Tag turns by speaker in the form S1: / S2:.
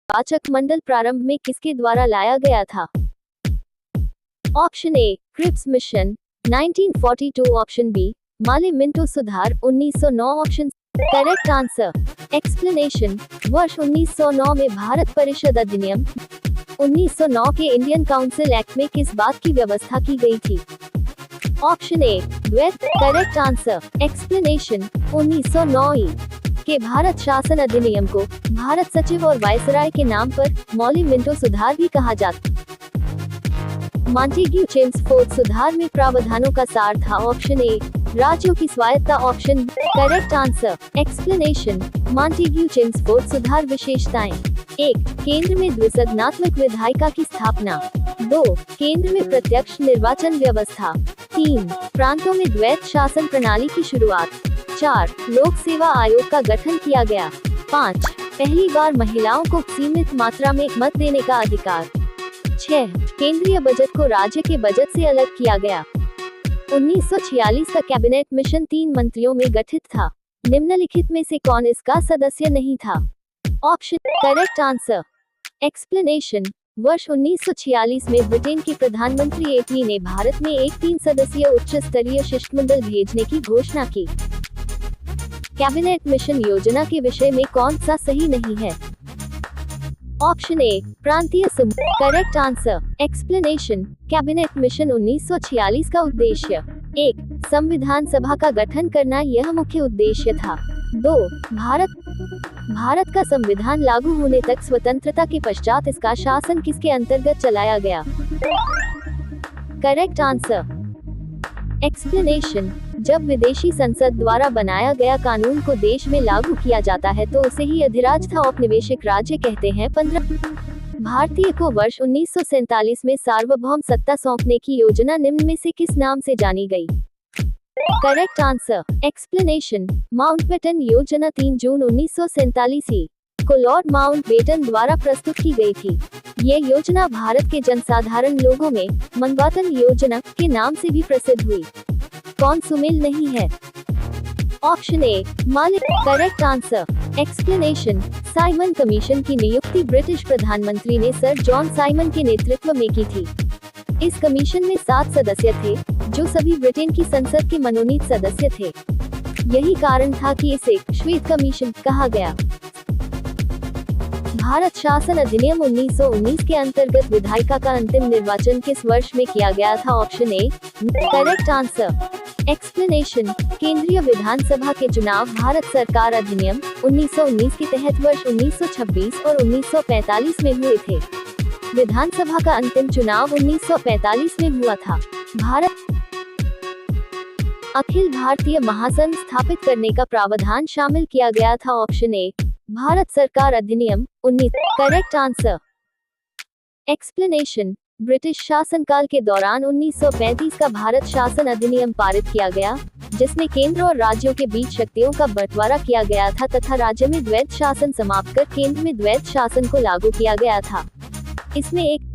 S1: निर्वाचक मंडल प्रारंभ में किसके द्वारा लाया गया था? Option A Cripps Mission 1942, option B Morley Minto सुधार 1909, ऑप्शन करेक्ट आंसर एक्सप्लेनेशन वर्ष 1909 में भारत परिषद अधिनियम 1909 के इंडियन काउंसिल एक्ट में किस बात की व्यवस्था की गई थी? ऑप्शन ए द्वैत, करेक्ट आंसर एक्सप्लेनेशन 1909 के भारत शासन अधिनियम को भारत सचिव और वायसराय के नाम पर मौली मिंटो सुधार भी कहा जाता। मॉन्टेग्यू चेम्सफोर्ड सुधार में प्रावधानों का सार था। ऑप्शन ए राज्यों की स्वायत्तता, option correct answer explanation Montagu Chelmsford सुधार विशेषताएं 1. केंद्र में द्विसदनात्मक विधायिका की स्थापना 2. केंद्र में प्रत्यक्ष निर्वाचन व्यवस्था 3. प्रांतों में द्वैत शासन प्रणाली की शुरुआत 4. लोक सेवा आयोग का गठन किया गया 5. पहली बार महिलाओं को सीमित मात्रा में मत देने का अधिकार 6. केंद्रीय बजट को राज्य के बजट से अलग किया गया 1946 का कैबिनेट मिशन 3 मंत्रियों में गठित था। निम्नलिखित में से कौन इसका सदस्य नहीं था? ऑप्शन करेक्ट आंसर एक्सप्लेनेशन वर्ष 1946 में ब्रिटेन के प्रधानमंत्री एटली ने भारत में एक 3 सदस्यीय उच्च स्तरीय शिष्टमंडल भेजने की घोषणा की। कैबिनेट मिशन योजना के विषय में कौन सा सही नहीं है? ऑप्शन ए प्रांतीय समूह, correct answer explanation cabinet mission 1946 का उद्देश्य 1. संविधान सभा का गठन करना, यह मुख्य उद्देश्य था 2. भारत का संविधान लागू होने तक स्वतंत्रता के पश्चात इसका शासन किसके अंतर्गत चलाया गया? करेक्ट आंसर एक्सप्लेनेशन जब विदेशी संसद द्वारा बनाया गया कानून को देश में लागू किया जाता है तो उसे ही अधिराज्य औपनिवेशिक राज्य कहते हैं। 15. भारतीय को वर्ष 1947 में सार्वभौम सत्ता सौंपने की योजना निम्न में से किस नाम से जानी गई? करेक्ट आंसर एक्सप्लेनेशन माउंटबेटन योजना 3 जून 1947 को लॉर्ड माउंटबेटन द्वारा प्रस्तुत की गई थी। ये योजना भारत के जनसाधारण लोगों में मनवातन योजना के नाम से भी प्रसिद्ध हुई। कौन सुमेल नहीं है? ऑप्शन ए मालिक, correct answer explanation Simon commission की नियुक्ति ब्रिटिश प्रधानमंत्री ने सर जॉन साइमन के नेतृत्व में की थी। इस कमीशन में 7 सदस्य थे जो सभी ब्रिटेन की संसद के मनोनीत सदस्य थे। यही कारण था कि इसे श्वेत कमीशन कहा गया। भारत शासन अधिनियम 1919 के अंतर्गत विधायिका का अंतिम निर्वाचन किस वर्ष में किया गया था? Option A correct answer explanation केंद्रीय विधानसभा के चुनाव भारत सरकार अधिनियम 1919 के तहत वर्ष 1926 और 1945 में हुए थे। विधानसभा का अंतिम चुनाव 1945 में हुआ था। भारत अखिल भारतीय महासंघ स्थापित करने का प्रावधान शामिल किया गया था। ऑप्शन ए भारत सरकार अधिनियम 19 करेक्ट आंसर एक्सप्लेनेशन ब्रिटिश शासनकाल के दौरान 1935 का भारत शासन अधिनियम पारित किया गया, जिसमें केंद्र और राज्यों के बीच शक्तियों का बंटवारा किया गया था तथा राज्य में द्वैत शासन समाप्त कर केंद्र में द्वैत शासन को लागू किया गया था। इसमें एक